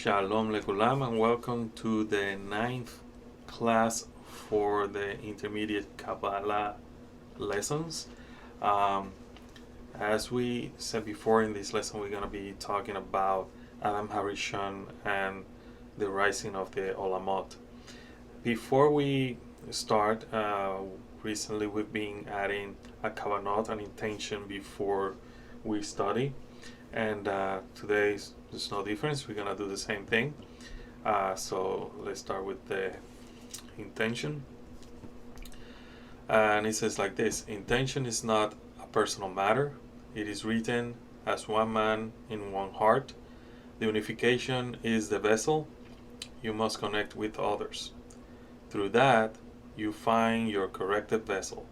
Shalom lekulam and welcome to the 9th class for the intermediate Kabbalah lessons. As we said before, in this lesson we're going to be talking about haRishon and the rising of the olamot. Before we start, recently we've been adding a kavanot, an intention before we study. And today there's no difference. We're gonna do the same thing. So let's start with the intention. And it says like this: intention is not a personal matter. It is written as one man in one heart. The unification is the vessel. You must connect with others. Through that, you find your corrected vessel.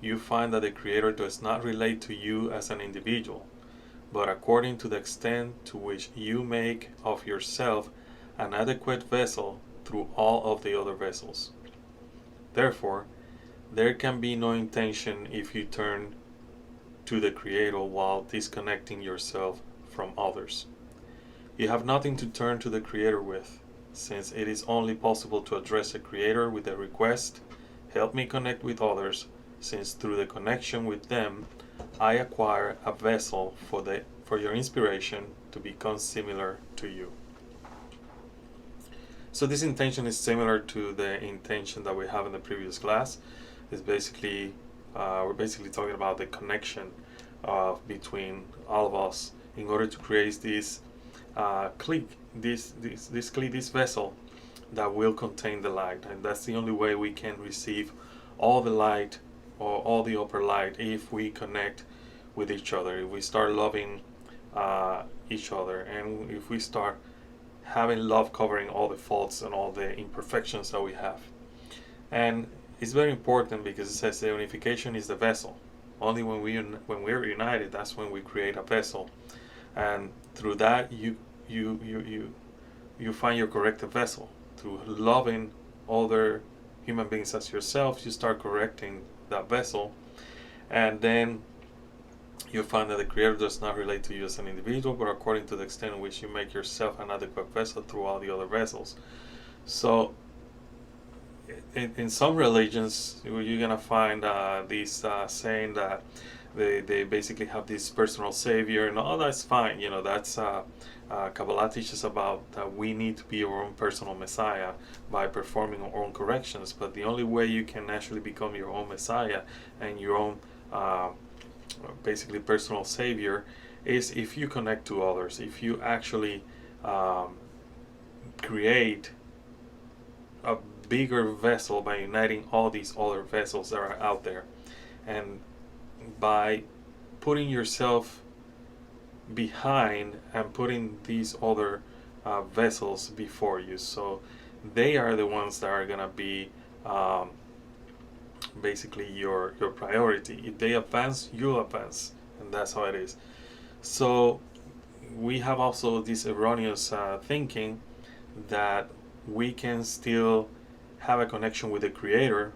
You find that the Creator does not relate to you as an individual, but according to the extent to which you make of yourself an adequate vessel through all of the other vessels. Therefore, there can be no intention if you turn to the Creator while disconnecting yourself from others. You have nothing to turn to the Creator with, since it is only possible to address the Creator with the request, "Help me connect with others," since through the connection with them, I acquire a vessel for your inspiration to become similar to you. So this intention is similar to the intention that we have in the previous class. It's basically we're basically talking about the connection between all of us in order to create this this vessel that will contain the light, and that's the only way we can receive all the light or all the upper light if we connect with each other, if we start loving each other, and if we start having love covering all the faults and all the imperfections that we have. And it's very important because it says the unification is the vessel. Only when we're united, that's when we create a vessel, and through that you find your corrected vessel. Through loving other human beings as yourself, you start correcting that vessel, and then you find that the Creator does not relate to you as an individual, but according to the extent in which you make yourself an adequate vessel through all the other vessels. So in some religions, you're going to find this saying that they basically have this personal savior, and all that's fine. You know, that's Kabbalah teaches about that we need to be our own personal Messiah by performing our own corrections. But the only way you can actually become your own Messiah and your own basically personal savior is if you connect to others, if you actually create a bigger vessel by uniting all these other vessels that are out there, and by putting yourself behind and putting these other vessels before you. So they are the ones that are going to be basically your priority. If they advance, you'll advance, and that's how it is. So we have also this erroneous thinking that we can still have a connection with the Creator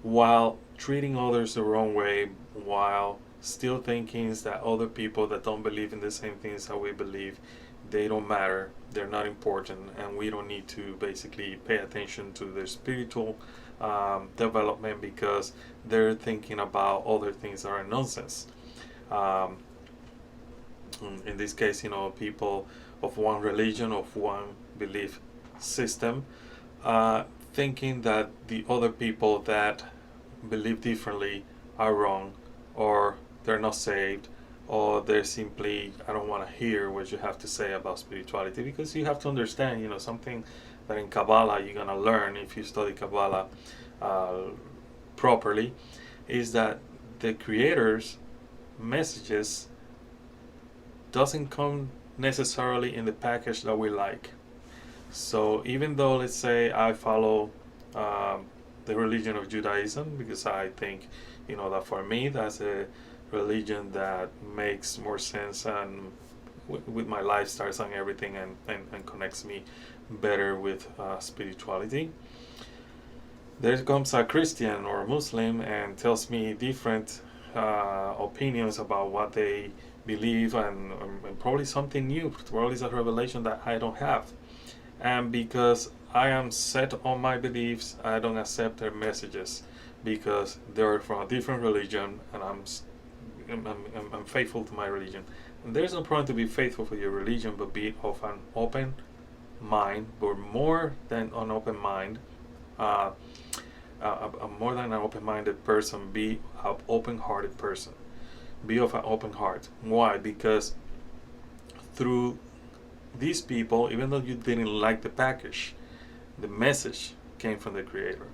while treating others the wrong way, while still thinking that other people that don't believe in the same things that we believe, they don't matter, they're not important, and we don't need to basically pay attention to their spiritual development because they're thinking about other things that are nonsense. In this case, people of one religion, of one belief system, thinking that the other people that believe differently are wrong, or they're not saved, or they're simply, I don't want to hear what you have to say about spirituality, because you have to understand, something that in Kabbalah you're going to learn if you study Kabbalah properly, is that the Creator's messages doesn't come necessarily in the package that we like. So even though, let's say, I follow the religion of Judaism because I think, that for me that's a religion that makes more sense and with my lifestyles and everything, and connects me better with spirituality. There comes a Christian or a Muslim and tells me different opinions about what they belief, and probably something new, probably it's a revelation that I don't have. And because I am set on my beliefs, I don't accept their messages because they're from a different religion, and I'm faithful to my religion. And there's no problem to be faithful for your religion, but be of an open mind, but more than an open mind, more than an open-minded person, be an open-hearted person. Be of an open heart. Why? Because through these people, even though you didn't like the package, the message came from the Creator.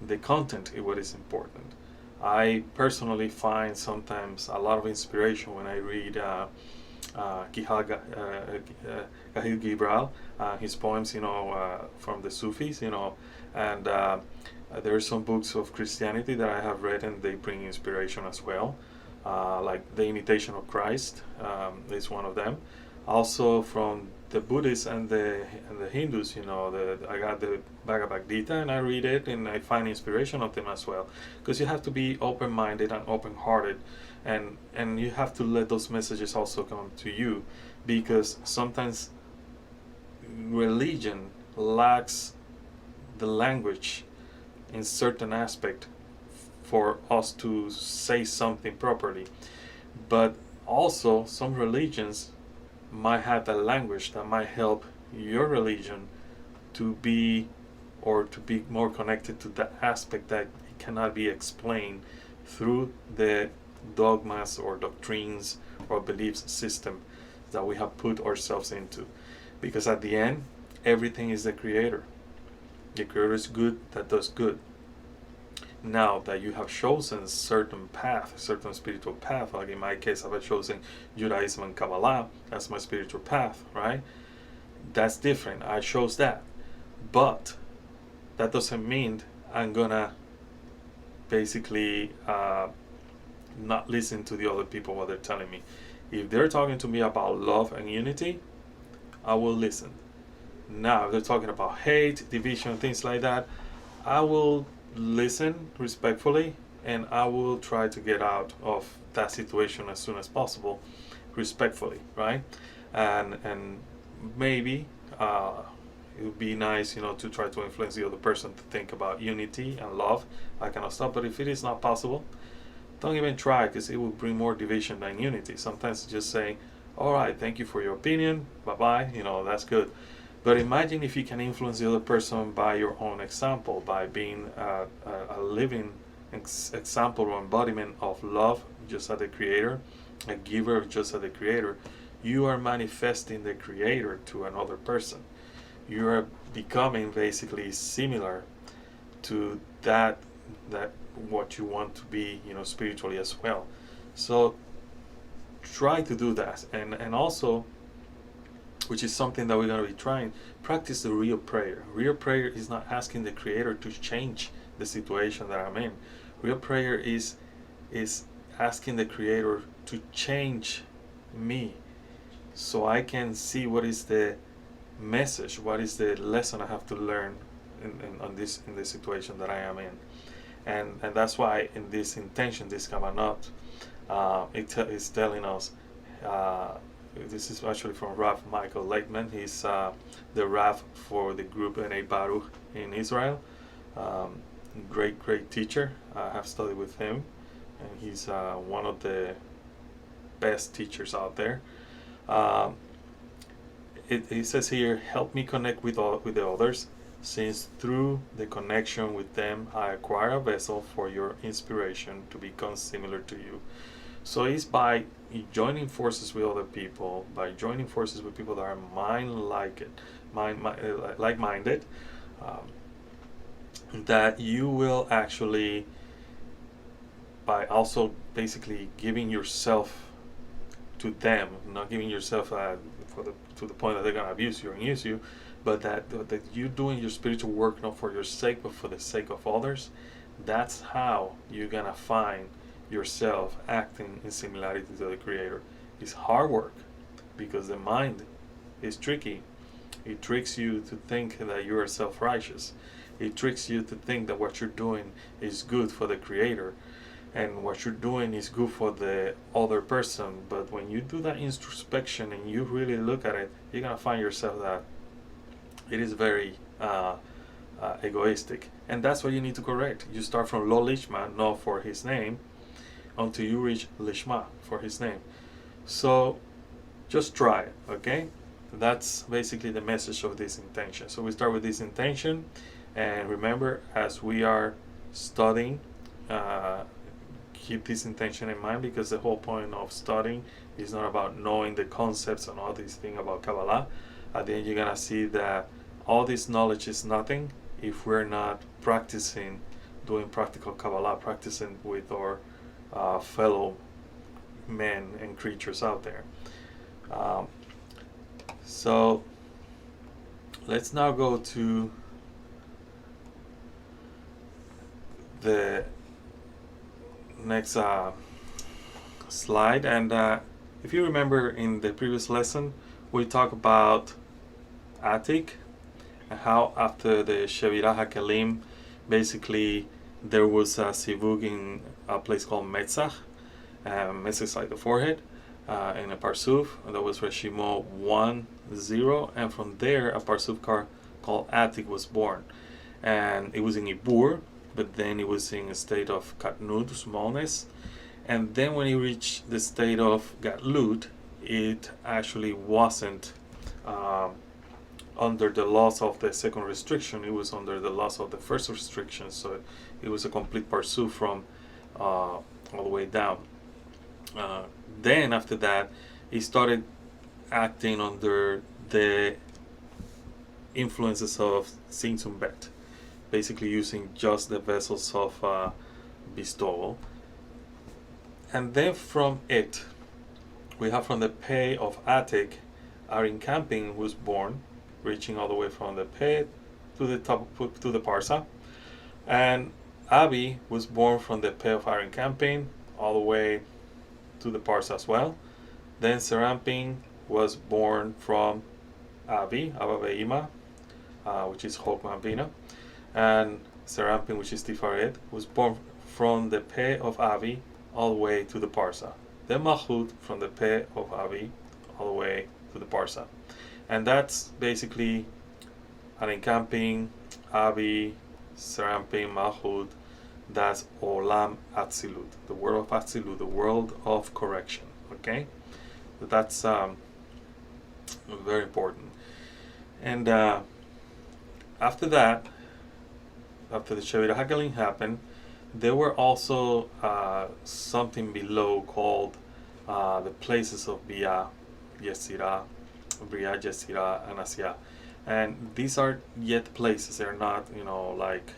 The content is what is important. I personally find sometimes a lot of inspiration when I read Kahil Gibral, his poems, from the Sufis, and there are some books of Christianity that I have read, and they bring inspiration as well. Like The Imitation of Christ is one of them. Also from the Buddhists and the Hindus, I got the Bhagavad Gita, and I read it, and I find inspiration of them as well. Because you have to be open-minded and open-hearted, and you have to let those messages also come to you, because sometimes religion lacks the language in certain aspect for us to say something properly. But also some religions might have a language that might help your religion to be more connected to the aspect that it cannot be explained through the dogmas or doctrines or belief system that we have put ourselves into. Because at the end, everything is the Creator. The Creator is good that does good. Now that you have chosen certain path, certain spiritual path, like in my case, I've chosen Judaism and Kabbalah as my spiritual path, right? That's different. I chose that. But that doesn't mean I'm gonna basically not listen to the other people, what they're telling me. If they're talking to me about love and unity, I will listen. Now, if they're talking about hate, division, things like that, I will listen respectfully, and I will try to get out of that situation as soon as possible, respectfully, right? And maybe it would be nice, to try to influence the other person to think about unity and love, that kind of stuff. But if it is not possible, don't even try, because it will bring more division than unity. Sometimes just saying, all right, thank you for your opinion, bye-bye, that's good. But imagine if you can influence the other person by your own example, by being a living example or embodiment of love, just as the Creator, a giver just as the Creator. You are manifesting the Creator to another person. You are becoming basically similar to that what you want to be, spiritually as well. So try to do that, and also, which is something that we're going to be trying, practice the real prayer. Real prayer is not asking the Creator to change the situation that I'm in. Real prayer is asking the Creator to change me, so I can see what is the message, what is the lesson I have to learn in this situation that I am in. And that's why in this intention, this Kabbalah, it's telling us, this is actually from Rav Michael Lakeman. He's the Rav for the group N.A. Baruch in Israel. Great teacher. I have studied with him, and he's one of the best teachers out there. It says here, help me connect with the others, since through the connection with them I acquire a vessel for your inspiration to become similar to you. So it's by joining forces with other people, by joining forces with people that are like-minded, that you will actually, by also basically giving yourself to them, not giving yourself to the point that they're going to abuse you and use you, but that you're doing your spiritual work not for your sake, but for the sake of others. That's how you're going to find yourself acting in similarity to the Creator. It's hard work, because the mind is tricky. It tricks you to think that you are self-righteous. It tricks you to think that what you're doing is good for the Creator. and what you're doing is good for the other person. But when you do that introspection and you really look at it, you're gonna find yourself that it is very egoistic, and that's what you need to correct. You start from lo lishma, no for his name, until you reach lishma, for his name. So just try it, okay? That's basically the message of this intention. So we start with this intention, and remember, as we are studying, keep this intention in mind, because the whole point of studying is not about knowing the concepts and all these things about Kabbalah. At the end, you're gonna see that all this knowledge is nothing if we're not practicing, doing practical Kabbalah, practicing with our fellow men and creatures out there. So let's now go to the next slide. And if you remember, in the previous lesson we talked about Atik, and how after the Shevirah HaKelim, basically there was a sivug in a place called Metzach. Metzach is like the forehead, in a Parsuf, and that was Reshimo 1-0, and from there a Parsuf called Atik was born, and it was in Ibur, but then it was in a state of Katnud, smallness, and then when it reached the state of Gatlut, it actually wasn't under the laws of the second restriction, it was under the laws of the first restriction, so it was a complete Parsuf from all the way down. Then after that, he started acting under the influences of Sium Bet, basically using just the vessels of bestowal. And then from it, we have from the pay of Atik, Arin Camping was born, reaching all the way from the pay to the top, to the Parsa. And Abi was born from the pay of Arin Camping all the way to the Parsa as well. Then Seramping was born from Abi, Abba Ve'ima, which is Chokmah Bina, and Seramping, which is Tifaret, was born from the pay of Abi all the way to the Parsa. Then Malchut from the pay of Abi all the way to the Parsa. And that's basically Arin Camping, Abi, Seramping, Malchut. That's Olam Atzilut, the world of Atzilut, the world of correction. Okay, so that's very important. And after that, after the Shevirah HaKelim happened, there were also something below called the places of Briah, Yetzirah, and Assiah. And these are yet places. They're not, like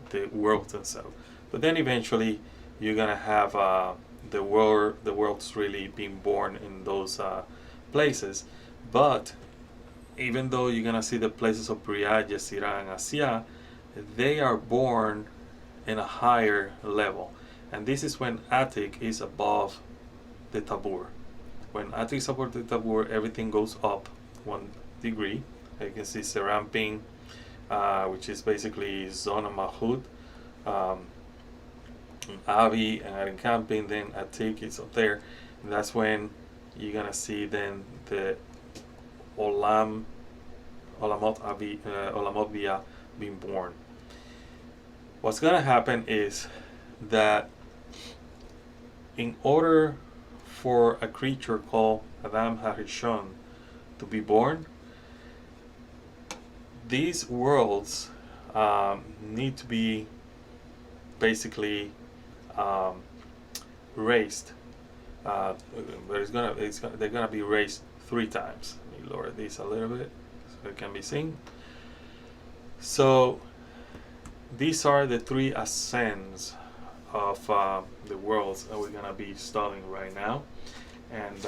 the world themselves. But then eventually you're gonna have the world's really being born in those places. But even though you're gonna see the places of Briah, Yetzirah, and Assiah, they are born in a higher level. And this is when Atik is above the Tabur. When Atik is above the Tabur, everything goes up 1 degree. You can see Seramping, which is basically Zona Mahud, Avi and Arin Camping, then Atik is up there. And that's when you're gonna see then the olamot Bia being born. What's gonna happen is that in order for a creature called Adam haRishon to be born, these worlds need to be basically raised. But they're gonna be raised 3 times. Let me lower this a little bit so it can be seen. So these are the 3 ascents of the worlds that we're gonna be studying right now, and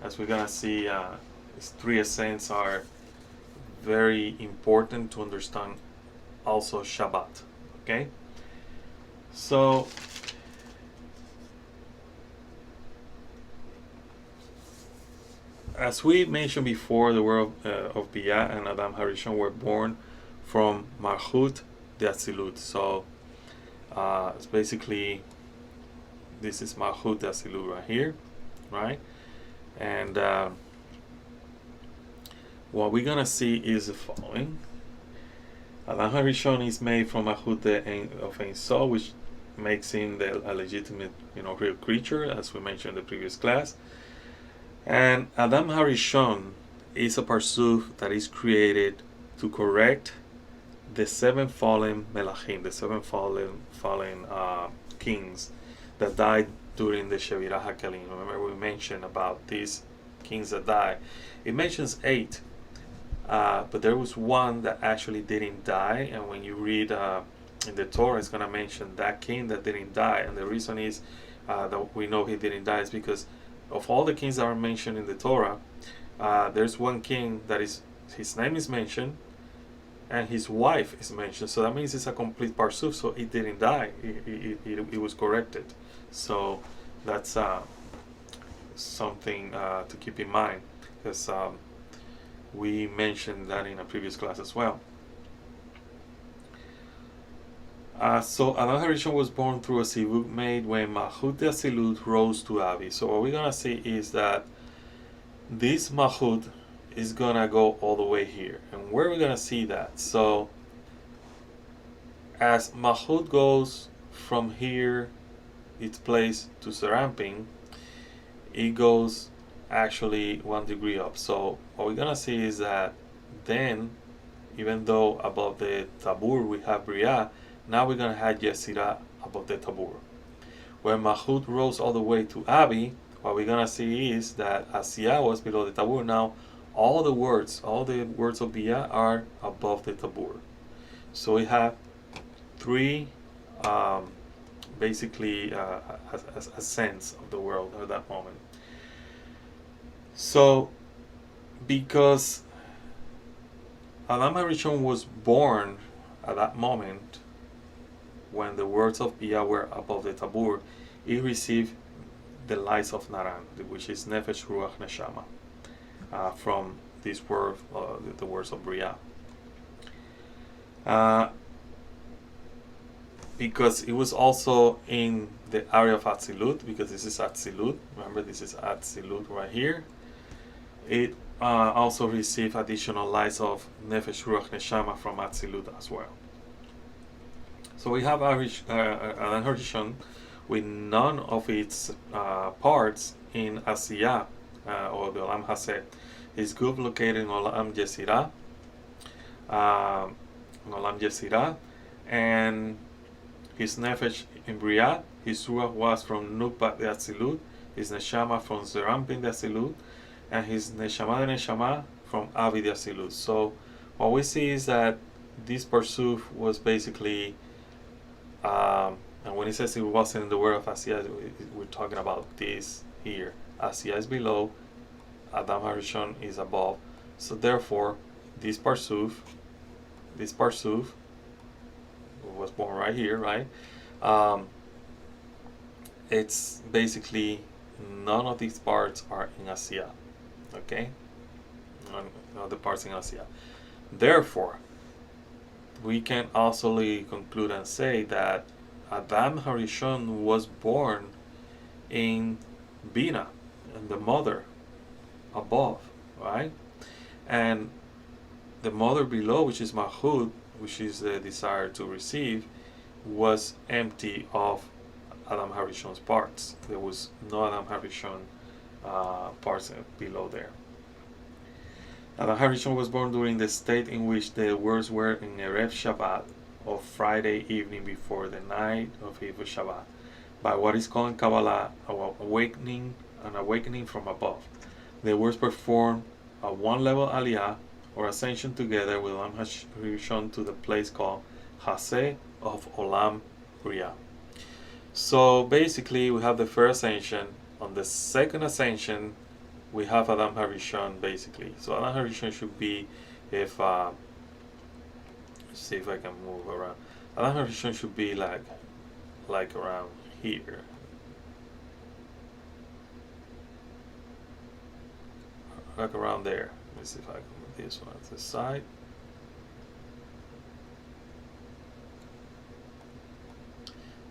as we're gonna see, these 3 ascents are very important to understand also Shabbat. Okay, so as we mentioned before, the world of Briah and Adam haRishon were born from Malchut the Atzilut. So it's basically, this is Malchut the Atzilut right here, right? And what we're gonna see is the following. Adam haRishon is made from Malchut of Ein Sof, which makes him a legitimate, real creature, as we mentioned in the previous class. And Adam haRishon is a parsuf that is created to correct the 7 fallen melachim, the 7 fallen kings that died during the Shevirah HaKalim. Remember, we mentioned about these kings that died. It mentions 8, but there was one that actually didn't die. And when you read in the Torah, it's going to mention that king that didn't die. And the reason is that we know he didn't die is because of all the kings that are mentioned in the Torah, there's one king that his name is mentioned and his wife is mentioned. So that means it's a complete parsuf, so it didn't die. It was corrected. So that's something to keep in mind, because we mentioned that in a previous class as well. So Adam haRishon was born through a sivuk made when Malchut the Atzilut rose to Abi. So what we're gonna see is that this Malchut is gonna go all the way here. And where are we gonna see that? So as Malchut goes from here, its place, to Serampin, it goes actually 1 degree up. So what we're gonna see is that then, even though above the Tabur we have Briah, now we're gonna have Yetzirah above the Tabur. When Malchut rose all the way to Abi, what we're gonna see is that Assiah was below the Tabur. Now all the words of Biyah are above the Tabur. So we have 3 basically a sense of the world at that moment. So because Adam haRishon was born at that moment, when the words of Biyah were above the Tabur, he received the lights of Naran, which is Nefesh, Ruach, Neshama, from this word, the words of Briah. Because it was also in the area of Atzilut, because this is Atzilut. Remember, this is Atzilut right here. It also received additional lights of Nefesh, Ruach, Neshama from Atzilut as well. So we have Adam haRishon with none of its parts in Assiah, or the Olam Haseh. His guf located in Olam Yetzirah, and his nefesh in Briah. His ruach was from Nukbat the Atzilut, his neshama from Zerampin the Atzilut, and his neshama from Avi the Atzilut. So what we see is that this parsuf was basically, and when he says it wasn't in the word of Assiah, we're talking about this here. Assiah is below, Adam haRishon is above. So therefore, this parsuf was born right here, right? It's basically none of these parts are in Assiah, okay? None of the parts in Assiah. Therefore, we can also conclude and say that Adam haRishon was born in Bina, and the mother above, right? And the mother below, which is Malchut, which is the desire to receive, was empty of Adam haRishon's parts. There was no Adam haRishon parts below there. Adam haRishon was born during the state in which the words were in Erev Shabbat, of Friday evening before the night of Erev Shabbat, by what is called in Kabbalah an awakening from above. The words perform a 1-level aliyah or ascension together with Olam haRishon to the place called Haseh of Olam Briah. So basically, we have the first ascension. On the second ascension, we have Adam haRishon basically. So Adam haRishon should be, if let's see if I can move around. Adam haRishon should be like around here. Like around there. Let's see if I can move this one to the side.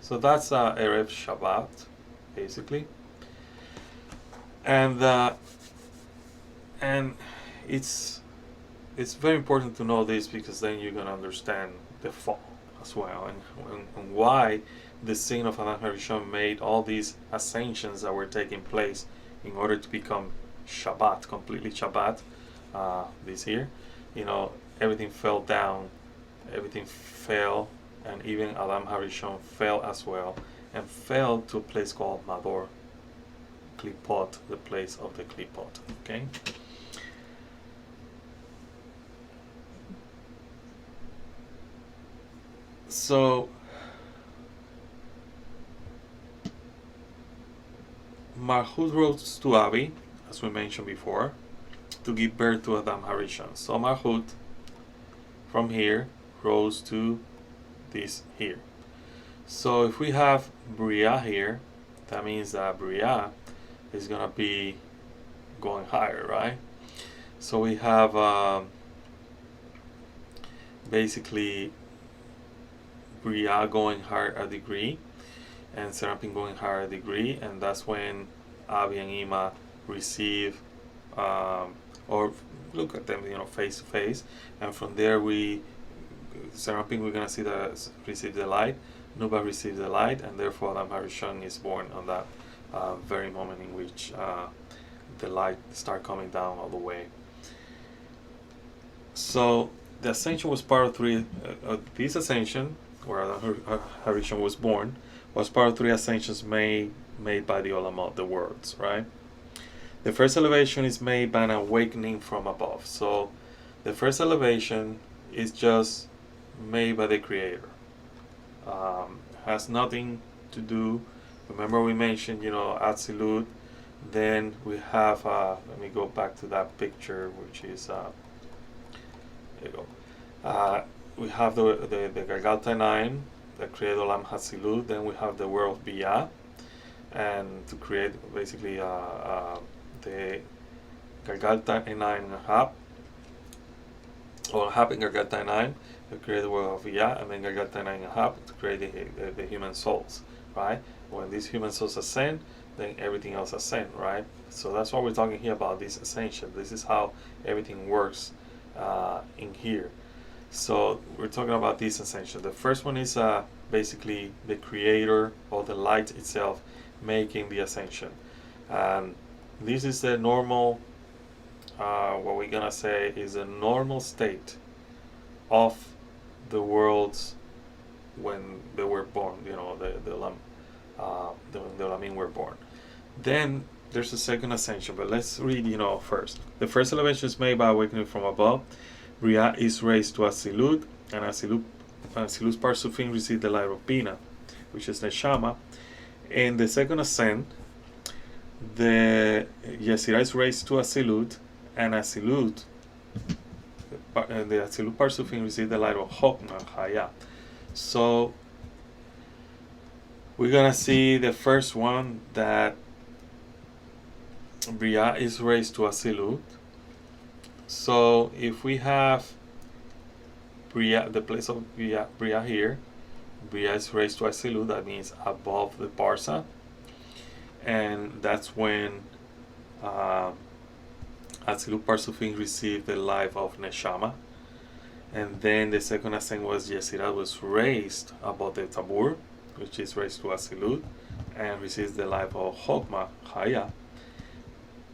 So that's Erev Shabbat, basically. And it's very important to know this, because then you're going to understand the fall as well, and why the sin of Adam haRishon made all these ascensions that were taking place in order to become Shabbat, completely Shabbat. This year, everything fell down, everything fell, and even Adam haRishon fell as well, and fell to a place called Mador, Kliphot, the place of the Kliphot. Okay. So Malchut rose to Abi, as we mentioned before, to give birth to Adam haRishon. So Malchut from here rose to this here. So if we have Briah here, that means that Briah is gonna be going higher, right? So we have basically Briah going higher a degree, and Seraphim going higher a degree, and that's when Abi and Ima receive, or look at them, face to face, and from there Seraphim, we're gonna see that receive the light, Nuba receives the light, and therefore Adam haRishon is born on that very moment in which the light start coming down all the way. So the ascension was part of this ascension, where Adam haRishon was born, was part of three ascensions made by the olamot, the worlds, right? The first elevation is made by an awakening from above. So the first elevation is just made by the Creator. Has nothing to do. Remember we mentioned, Atzilut. Then we have, let me go back to that picture, which is, there you go. We have the Galgal Tainaim that create Olam Hatzilut. Then we have the world of Biyah, and to create basically the Galgal Tainaim Hab, or Hab and Galgal Tainaim to create the world of Biyah, and then Galgal Tainaim Hab to create the human souls, right? When these human souls ascend, then everything else ascend, right? So that's what we're talking here about, this ascension. This is how everything works in here. So we're talking about this ascension. The first one is basically the Creator, or the light itself, making the ascension. And this is the normal, what we're gonna say is a normal state of the worlds when they were born. The Olamim were born. Then there's a second ascension, but let's read first. The first elevation is made by awakening from above. Briah is raised to Asilut, and Asilut's Parsufim receive the light of Bina, which is Neshama. In the second ascent, the Yetzirah is raised to Asilut, and Asilut, the Asilut Parsufim receive the light of Chokmah, Chaya. So we're gonna see the first one, that Briah is raised to Asilut. So if we have Briah, the place of Briah here, Briah is raised to Asilut, that means above the Parsa, and that's when Asilut Parsufim received the life of Neshama. And then the second ascent was Yetzirah was raised above the Tabur, which is raised to Asilut, and receives the life of Chokmah, Chaya.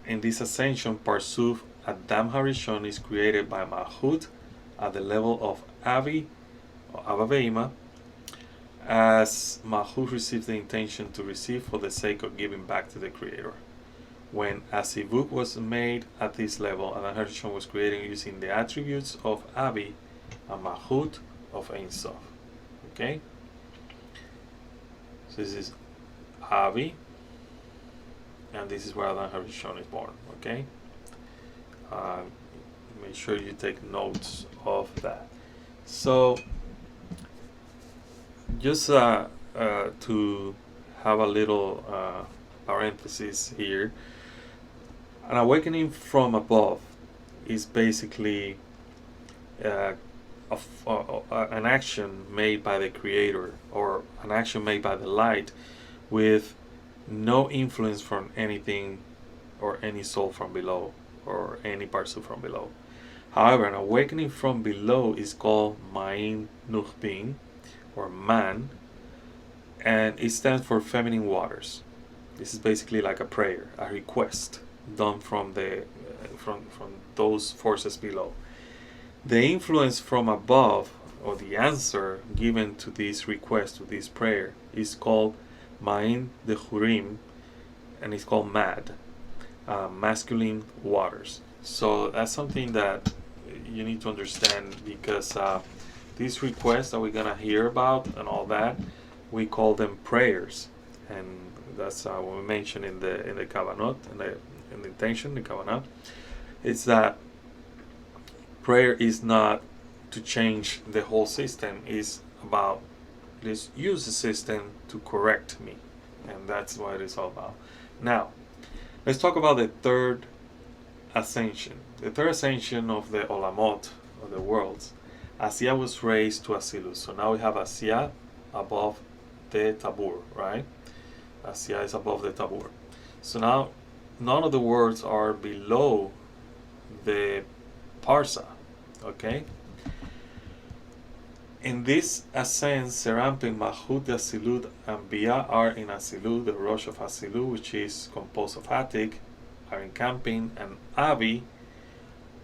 In this ascension, Parsuf Adam haRishon is created by Malchut at the level of Avi, or Abba Ve'ima, as Malchut receives the intention to receive for the sake of giving back to the Creator. When Asivuk was made at this level, Adam haRishon was created using the attributes of Abi and Malchut of Ein Sof. Okay? So this is Avi, and this is where Adam haRishon is born. Okay? Make sure you take notes of that. So just to have a little parenthesis here, an awakening from above is basically an action made by the Creator, or an action made by the light, with no influence from anything or any soul from below, or any Parsa from below. However, an awakening from below is called Ma'in Nuchbin, or man, and it stands for feminine waters. This is basically like a prayer, a request done from the from those forces below. The influence from above, or the answer given to this request, to this prayer, is called Ma'in de Hurim, and it's called Mad, masculine waters. So that's something that you need to understand, because these requests that we're gonna hear about and all that, we call them prayers, and that's what we mentioned in the Kabbalah, in the intention, the Kabbalah. It's that prayer is not to change the whole system. It's about, let's use the system to correct me, and that's what it's all about. Now, let's talk about the third ascension. The third ascension of the olamot, of the worlds. Assiah was raised to Asilut. So now we have Assiah above the Tabur, right? Assiah is above the Tabur. So now none of the worlds are below the Parsa, okay? In this ascent, Serampin, Mahut, Asilut, and Briah are in Asilut. The Rosh of Asilut, which is composed of Atik, are encamping, and Abi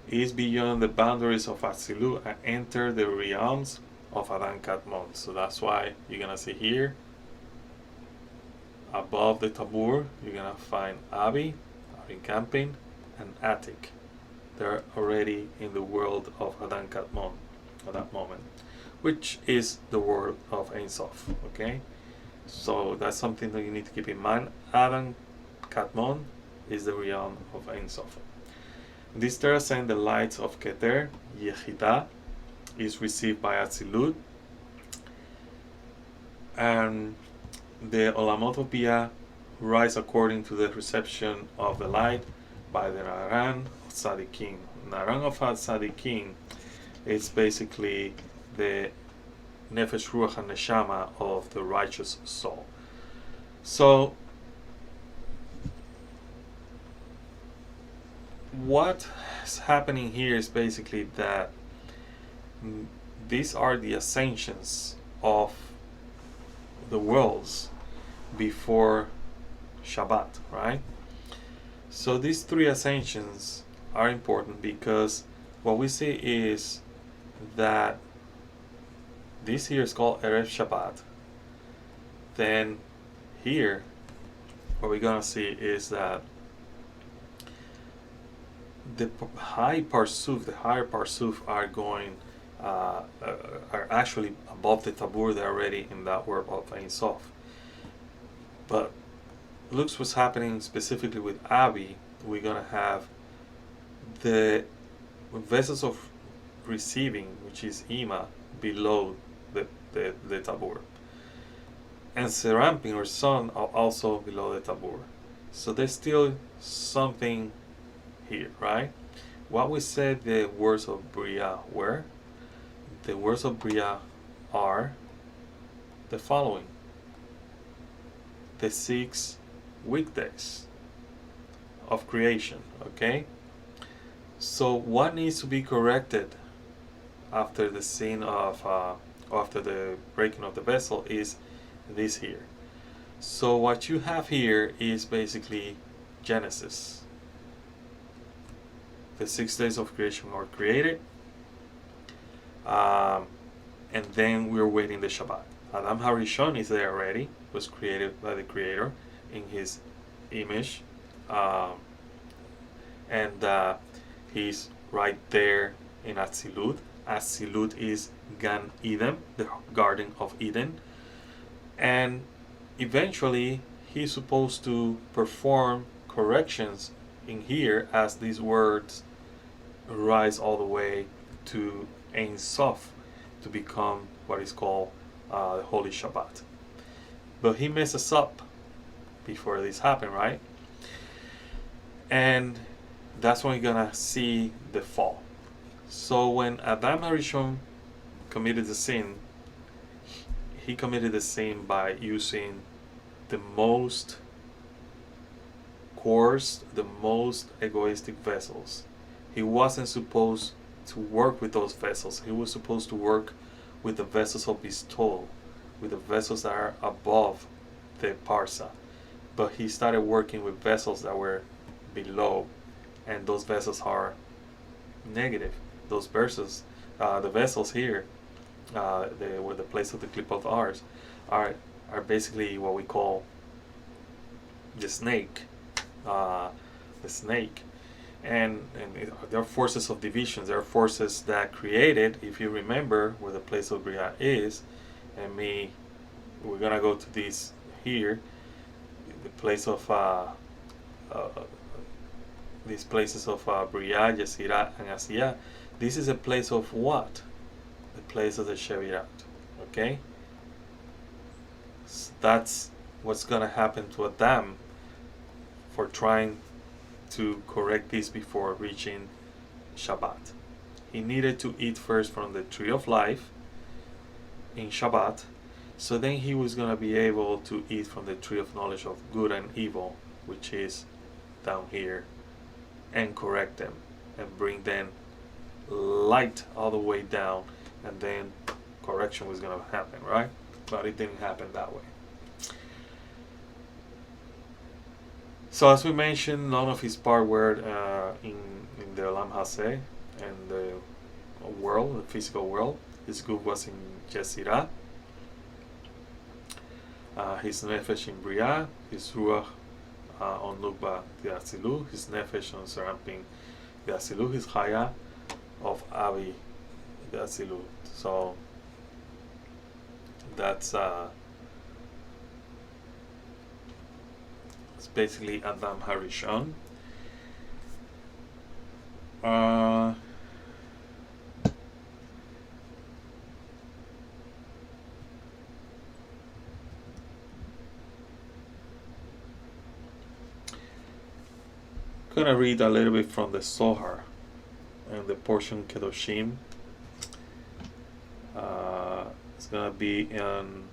is beyond the boundaries of Asilut and enter the realms of Adam Kadmon. So that's why you're gonna see here, above the Tabur, you're gonna find Abi, are encamping, and Atik. They're already in the world of Adam Kadmon at that moment, which is the world of Ein Sof. Okay, so that's something that you need to keep in mind. Adam Kadmon is the realm of Ein Sof. This third ascent, the lights of Keter, Yechidah, is received by Atzilut, and the olamot of Briah rise according to the reception of the light by the Naran of Tzadikim. Naran of Tzadikim is basically the Nefesh, Ruach, and Neshama of the righteous soul. So, what is happening here is basically that these are the ascensions of the worlds before Shabbat, right? So these three ascensions are important, because what we see is that this here is called Erev Shabbat. Then here, what we're gonna see is that the higher Parsuf are going, are actually above the Tabur. They're already in that world of Ein Sof. But looks what's happening specifically with Abi. We're gonna have the vessels of receiving, which is Ima, below the Tabur, and Serampin, or Sun, are also below the Tabur. So there's still something here, right? What we said the words of Briah were, the words of Briah are the following: the 6 weekdays of creation, okay? So what needs to be corrected after the sin of after the breaking of the vessel is this here. So what you have here is basically Genesis. The 6 days of creation are created, and then we're waiting the Shabbat. Adam haRishon is there already, was created by the Creator in His image, and he's right there in Atzilut. Atzilut is Gan Eden, the Garden of Eden, and eventually he's supposed to perform corrections in here as these words rise all the way to Ein Sof to become what is called the Holy Shabbat. But he messes up before this happened, right? And that's when you're gonna see the fall. So when Adam haRishon committed the sin, he committed the sin by using the most coarse, the most egoistic vessels. He wasn't supposed to work with those vessels. He was supposed to work with the vessels of bestowal, with the vessels that are above the Parsa. But he started working with vessels that were below, and those vessels are negative. Those vessels, the vessels here, where the place of the Kliphot are basically what we call the snake, and there are forces of divisions. There are forces that created, if you remember where the place of Briah is, and we're gonna go to this here, the place of these places of Briah, Yetzirah, and Assiah. This is a place of what? The place of the Shevirat. Okay? So that's what's gonna happen to Adam for trying to correct this before reaching Shabbat. He needed to eat first from the tree of life in Shabbat, so then he was going to be able to eat from the tree of knowledge of good and evil, which is down here, and correct them and bring them light all the way down, and then correction was going to happen, right? But it didn't happen that way. So as we mentioned, none of his part were in the Olam Haseh and the world, the physical world. His good was in Yetzirah. His nefesh in Briah, his ruach on Nukba the Atzilut, his nefesh on Serampin the Atzilut, his chaya of Avi the Atzilut. So that's it's basically Adam haRishon. I'm gonna read a little bit from the Zohar and the portion Kedoshim. It's gonna be in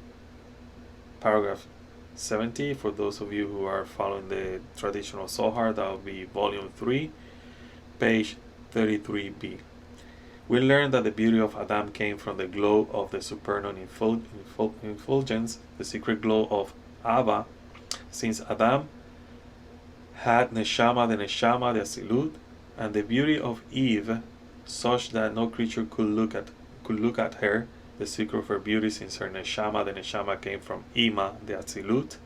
paragraph 70 for those of you who are following the traditional Zohar. That will be volume 3, page 33b. We learned that the beauty of Adam came from the glow of the supernal effulgence, the secret glow of Abba, since Adam had neshama, the Atzilut, and the beauty of Eve, such that no creature could look at her, the secret of her beauty, since her neshama, the neshama, came from Ima, the Atzilut.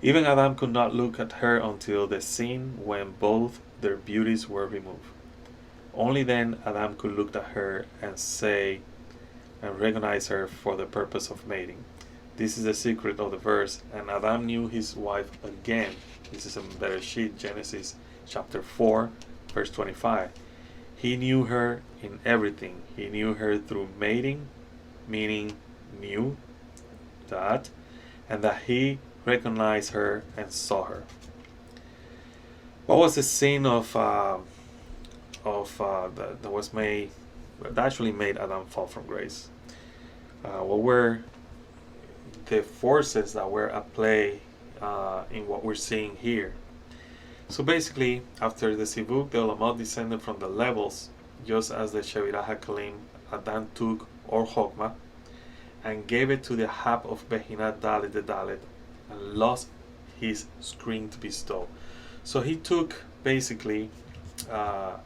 Even Adam could not look at her until the sin, when both their beauties were removed. Only then Adam could look at her and say and recognize her for the purpose of mating. This is the secret of the verse, and Adam knew his wife again. This is in Bereshit, Genesis chapter 4, verse 25. He knew her in everything. He knew her through mating, meaning knew that, and that he recognized her and saw her. What was the sin that actually made Adam fall from grace? What were the forces that were at play in what we're seeing here? So basically, after the Sivuk, the olamot descended from the levels, just as the Shevirah HaKalim. Adam took Or Chokmah and gave it to the hap of Behinat Dalet the Dalet, and lost his screen to bestow. So he took basically what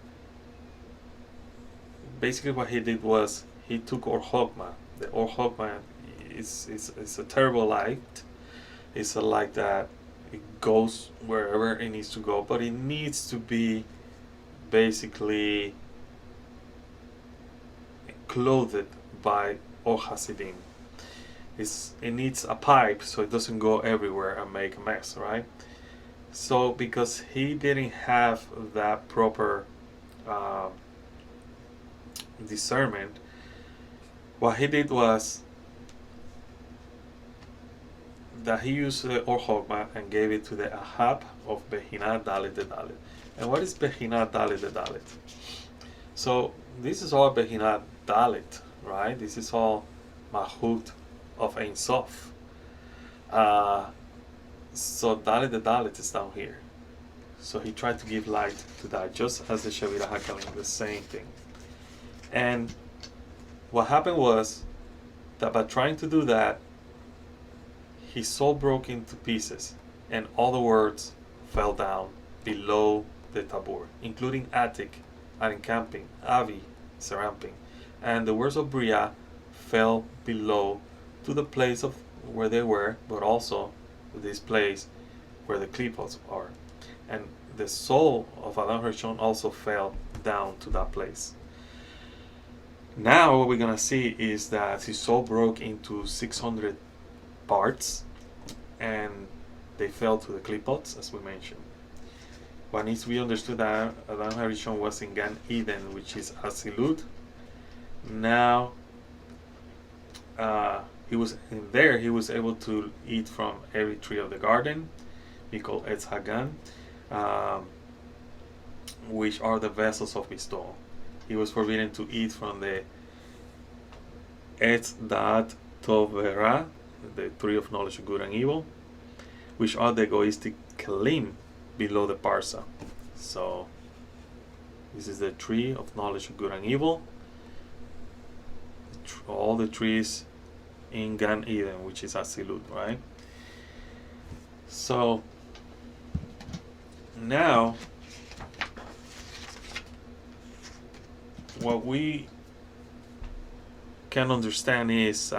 he did was he took Or Chokmah. The Or Chokmah is a terrible light. It's a light that it goes wherever it needs to go, but it needs to be basically clothed by Or Hasidim. It needs a pipe so it doesn't go everywhere and make a mess, right? So because he didn't have that proper discernment, what he did was that he used the Or Chokmah and gave it to the Ahab of Behinat Dalet the Dalet. And what is Behinat Dalet the Dalet? So this is all Behinat Dalet, right? This is all Mahut of Ein Sof. So Dalit the Dalit is down here. So he tried to give light to that, just as the Shavira Hakalim, the same thing. And what happened was that by trying to do that, his soul broke into pieces, and all the words fell down below the Tabur, including Atik, Camping, Avi, Seramping, and the words of Briah fell below to the place of where they were, but also this place where the Kliphot are. And the soul of haRishon also fell down to that place. Now what we're going to see is that his soul broke into 600 parts, and they fell to the Kliphot, as we mentioned. What needs to be understood that haRishon was in Gan Eden, which is Asilut. Now he was in there. He was able to eat from every tree of the garden, we call Etz Hagan, which are the vessels of bestowal. He was forbidden to eat from the Etz Da'at Tov Ve'Ra, the tree of knowledge of good and evil, which are the egoistic Kelim below the Parsa. So this is the tree of knowledge of good and evil. All the trees in Gan Eden, which is Asilut, right? So now what we can understand is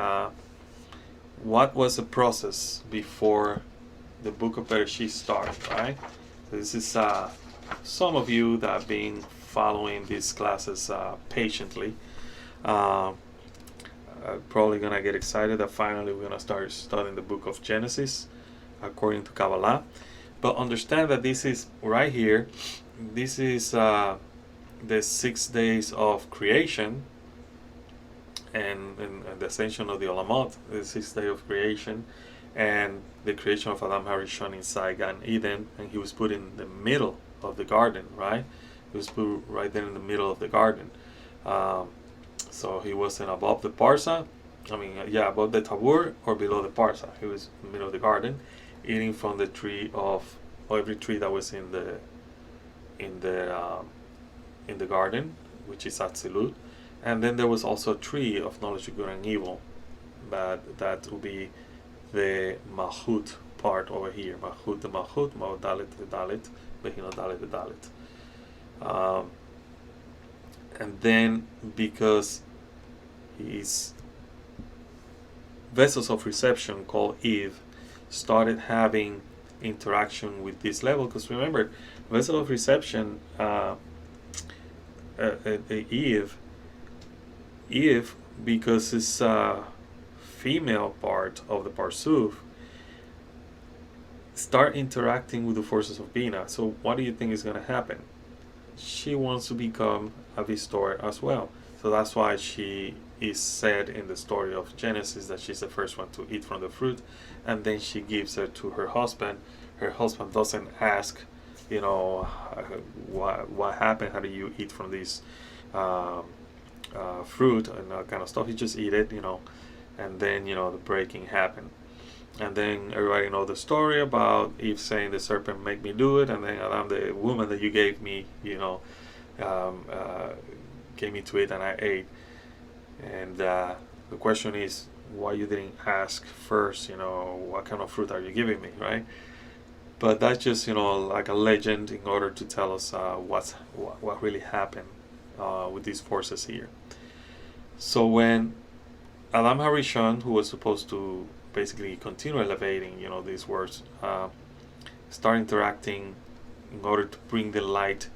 what was the process before the book of Bereshit started, right? So this is some of you that have been following these classes patiently. Probably gonna get excited that finally we're gonna start studying the book of Genesis according to Kabbalah. But understand that this is right here. This is the 6 days of creation and the ascension of the olamot, the 6th day of creation, and the creation of Adam haRishon inside Gan Eden, and he was put in the middle of the garden, right? He was put right there in the middle of the garden. So he wasn't above the Parsa, above the Tabur or below the Parsa. He was in the middle of the garden, eating from the tree of, or every tree that was in the garden, which is Atzilut. And then there was also a tree of knowledge of good and evil, but that will be the Mahut part over here. Mahut the Mahut, Mahut Dalit the Dalit, Behina Dalit the Dalit. And then because his vessels of reception called Eve started having interaction with this level, because remember, vessel of reception, Eve, because it's a female part of the Parsuf, start interacting with the forces of Bina. So what do you think is going to happen? She wants to become a Vistor as well. So that's why she is said in the story of Genesis that she's the first one to eat from the fruit, and then she gives it to her husband. Her husband doesn't ask, what happened? How do you eat from this fruit and that kind of stuff? You just eat it, and then the breaking happened. And then everybody know the story about Eve saying, the serpent make me do it, and then Adam, the woman that you gave me, gave me to eat and I ate. And the question is, why you didn't ask first, what kind of fruit are you giving me, right? But that's just, like a legend in order to tell us what really happened with these forces here. So when Adam haRishon, who was supposed to basically continue elevating, these words, start interacting in order to bring the light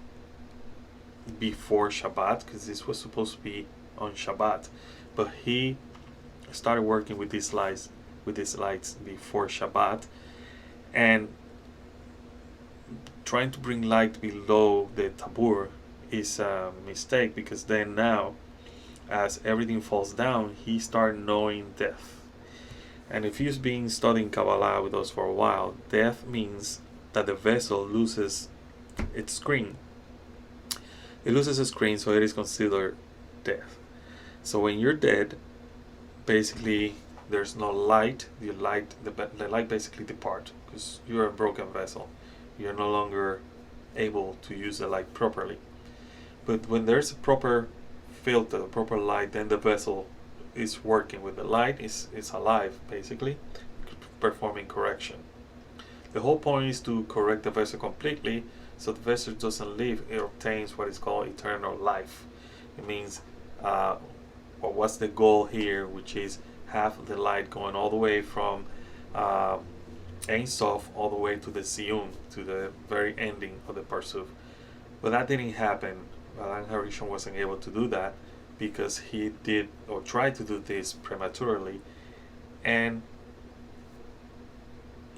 before Shabbat, because this was supposed to be on Shabbat, but he started working with these lights before Shabbat, and trying to bring light below the Tabur is a mistake, because then now, as everything falls down, he started knowing death. And if you've been studying Kabbalah with us for a while, death means that the vessel loses its screen. It loses a screen, so it is considered death. So when you're dead, basically there's no light. The light basically depart because you're a broken vessel. You're no longer able to use the light properly. But when there's a proper filter, a proper light, then the vessel is working with the light, is alive basically, performing correction. The whole point is to correct the vessel completely, so the vessel doesn't leave, it obtains what is called eternal life. It means, what's the goal here, which is have the light going all the way from Ein Sof all the way to the Sium, to the very ending of the Parsa. But that didn't happen. haRishon wasn't able to do that because he did or tried to do this prematurely, and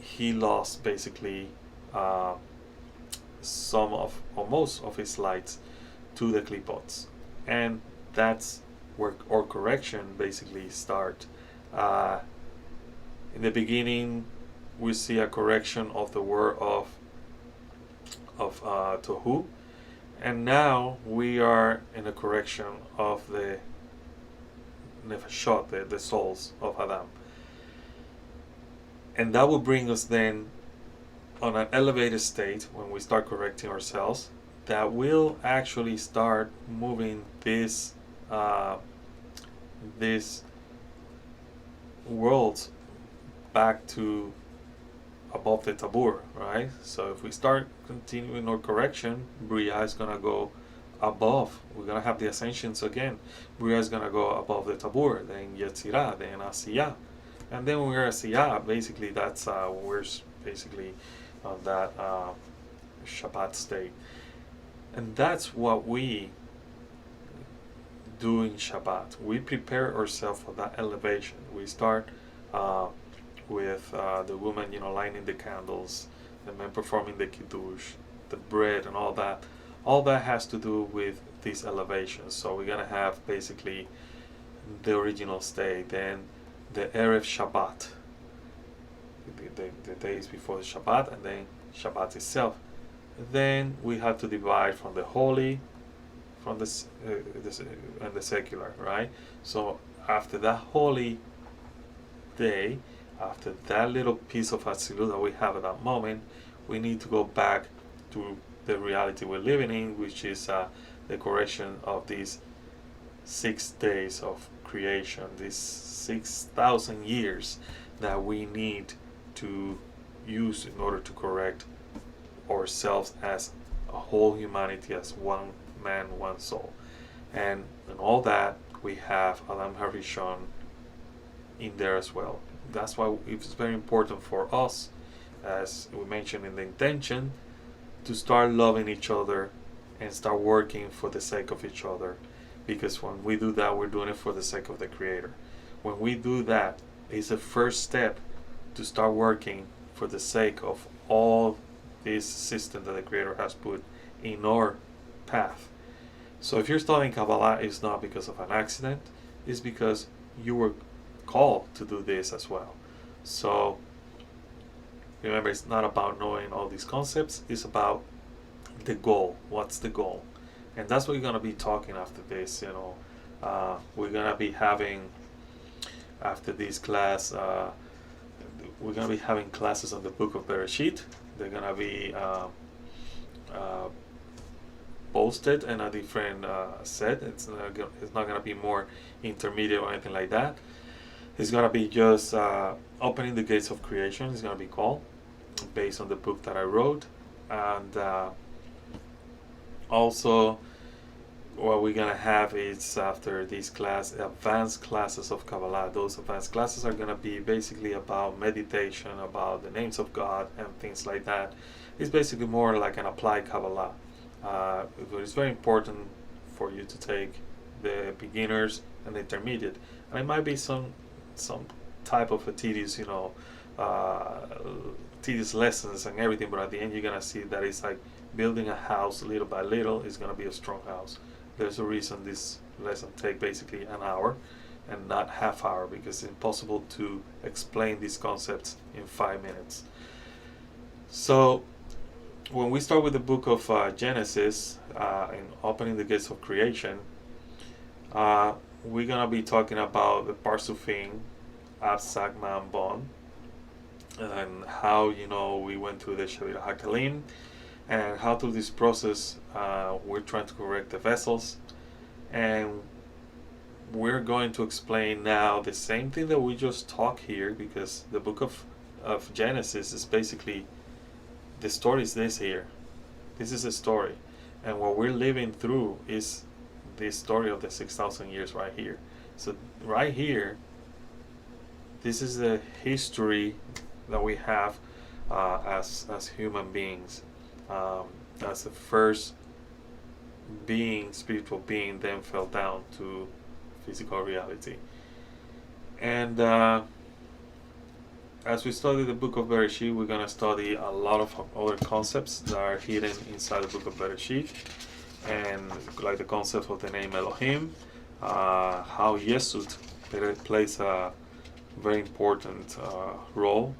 he lost basically some of or most of his lights to the Kliphots, and that's where our correction basically start. In the beginning, we see a correction of the word of Tohu, and now we are in a correction of the Nefashot, the souls of Adam. And that will bring us then on an elevated state when we start correcting ourselves, that will actually start moving this world back to above the Tabur, right? So if we start continuing our correction, Briah is going to go above. We're going to have the ascensions again. Briah is going to go above the Tabur, then Yetzirah, then Assiah. And then when we're Assiah, basically that's we're basically on that Shabbat state. And that's what we do in Shabbat. We prepare ourselves for that elevation. We start with the woman, lighting the candles, the men performing the kiddush, the bread, and all that. All that has to do with these elevations. So we're gonna have basically the original state, then the Erev Shabbat, the days before the Shabbat, and then Shabbat itself. Then we have to divide from the holy, from the and the secular, right? So after that holy day, after that little piece of Atzilut that we have at that moment, we need to go back to the reality we're living in, which is the correction of these 6 days of creation, these 6,000 years that we need to use in order to correct ourselves as a whole humanity, as one man, one soul. And in all that, we have Adam haRishon in there as well. That's why it's very important for us, as we mentioned in the intention, to start loving each other and start working for the sake of each other. Because when we do that, we're doing it for the sake of the Creator. When we do that, it's the first step to start working for the sake of all this system that the Creator has put in our path. So if you're studying Kabbalah, it's not because of an accident, it's because you were called to do this as well. So remember, it's not about knowing all these concepts, it's about the goal. What's the goal? And that's what we're going to be talking after this. We're going to be having, after this class, we're going to be having classes on the book of Bereshit. They're going to be posted in a different set. It's not going to be more intermediate or anything like that. It's going to be just opening the gates of creation. It's going to be called, based on the book that I wrote. And also, what we're going to have is, after this class, advanced classes of Kabbalah. Those advanced classes are going to be basically about meditation, about the names of God and things like that. It's basically more like an applied Kabbalah. It's very important for you to take the beginners and the intermediate. And it might be some type of a tedious, tedious lessons and everything, but at the end you're going to see that it's like building a house little by little. It's going to be a strong house. There's a reason this lesson take basically an hour and not half hour, because it's impossible to explain these concepts in 5 minutes. So when we start with the book of Genesis, in opening the gates of creation, we're gonna be talking about the Parsa thing, Absak Man Bon, and how we went through the Shavira Hakalim, and how through this process we're trying to correct the vessels, and we're going to explain now the same thing that we just talked here, because the book of Genesis is basically the story is this here. This is a story, and what we're living through is the story of the 6,000 years right here. So right here, this is the history that we have as human beings, as the first being, spiritual being, then fell down to physical reality. And as we study the book of Bereshit, we're going to study a lot of other concepts that are hidden inside the book of Bereshit, and like the concept of the name Elohim, how Yesud plays a very important role,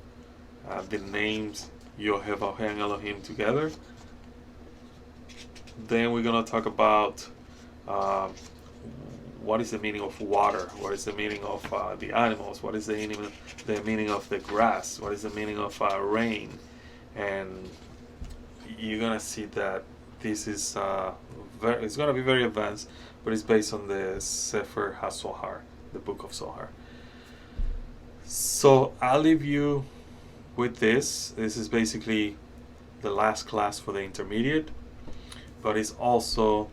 the names Yohevah and Elohim together. Then we're going to talk about what is the meaning of water, what is the meaning of the animals, what is the meaning of the grass, what is the meaning of rain. And you're going to see that this is it's going to be very advanced, but it's based on the Sefer HaSohar, the book of Sohar. So I'll leave you with this. This is basically the last class for the intermediate, but it's also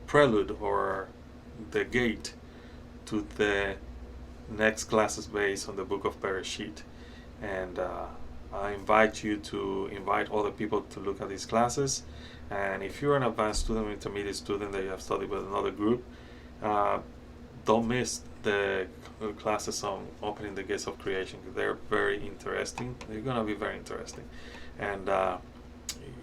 prelude or the gate to the next classes based on the book of Bereshit. And I invite you to invite other people to look at these classes. And if you're an advanced student or intermediate student that you have studied with another group, don't miss the classes on opening the gates of creation. They're very interesting. They're going to be very interesting. And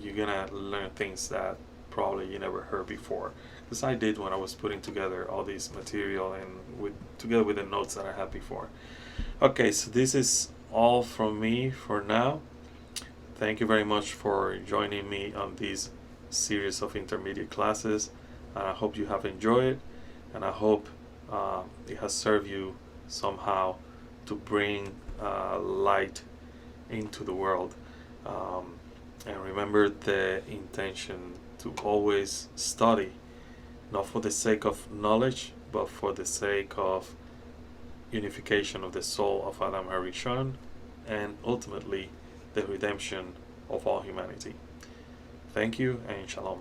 you're going to learn things that probably you never heard before, because I did when I was putting together all this material and together with the notes that I had before. Okay, so this is all from me for now. Thank you very much for joining me on this series of intermediate classes. I hope you have enjoyed it, and I hope it has served you somehow to bring light into the world. And remember the intention to always study, not for the sake of knowledge, but for the sake of unification of the soul of Adam haRishon, and ultimately the redemption of all humanity. Thank you, and Shalom.